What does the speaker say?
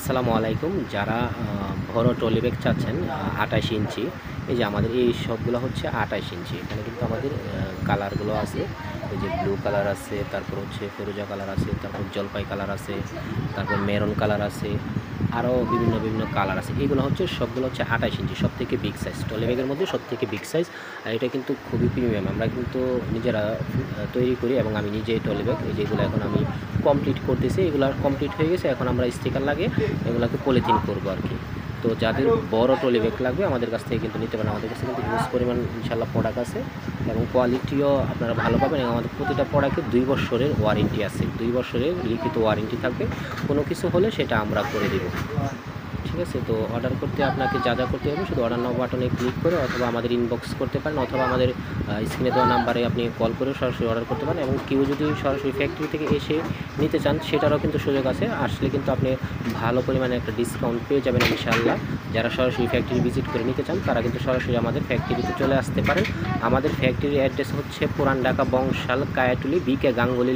আসসালামু আলাইকুম। যারা বড় ট্রলি ব্যাগ চাচ্ছেন ২৮ ইঞ্চি, এই যে আমাদের এই সবগুলো হচ্ছে ২৮ ইঞ্চি। এখানে কিন্তু আমাদের কালারগুলো আছে, এই যে ব্লু কালার আছে, তারপর হচ্ছে ফিরোজা কালার আছে, তারপর জলপাই কালার আছে, তারপর মেরুন কালার আছে, আরও বিভিন্ন কালার আছে। এগুলো হচ্ছে সবগুলো হচ্ছে ২৮ ইঞ্চি, সবথেকে বিগ সাইজ ট্রলি ব্যাগের মধ্যে সবথেকে বিগ সাইজ। আর এটা কিন্তু খুবই প্রিমিয়াম। আমরা কিন্তু নিজেরা তৈরি করি এবং আমি নিজে ট্রলি ব্যাগ এই যেগুলো এখন আমি কমপ্লিট করতেছি, এগুলো কমপ্লিট হয়ে গেছে। এখন আমরা স্টিকার লাগিয়ে এগুলোকে পলিথিন করবো আর কি। তো যাদের বড় ট্রলি ব্যাগ লাগবে আমাদের কাছ থেকে কিন্তু নিতে পারেন। আমাদের কাছে কিন্তু হিউজ পরিমাণ ইনশাল্লাহ প্রোডাক্ট আছে এবং কোয়ালিটিও আপনারা ভালো পাবেন। এবং আমাদের প্রতিটা প্রোডাক্টে 2 বছরের ওয়ারেন্টি আছে, 2 বছরের লিখিত ওয়ারেন্টি থাকবে। কোনো কিছু হলে সেটা আমরা করে দেব। ঠিক আছে, তো অর্ডার করতে আপনাকে যা করতে হবে, শুধু অর্ডার নাও বাটনে ক্লিক করে অথবা আমাদের ইনবক্স করতে পারেন, অথবা আমাদের স্ক্রিনে দেওয়া নাম্বারে আপনি কল করে সরাসরি অর্ডার করতে পারেন। এবং কেউ যদি সরাসরি ফ্যাক্টরি থেকে এসে নিতে চান সেটারও কিন্তু সুযোগ আছে। আসলে কিন্তু আপনি ভালো পরিমাণে একটা ডিসকাউন্ট পেয়ে যাবেন ইনশাআল্লাহ। যারা সরাসরি ফ্যাক্টরি ভিজিট করে নিতে চান তারা কিন্তু সরাসরি আমাদের ফ্যাক্টরিতে চলে আসতে পারেন। আমাদের ফ্যাক্টরির অ্যাড্রেস হচ্ছে পুরান ঢাকা বংশাল কায়াটুলি BK গাঙ্গুলি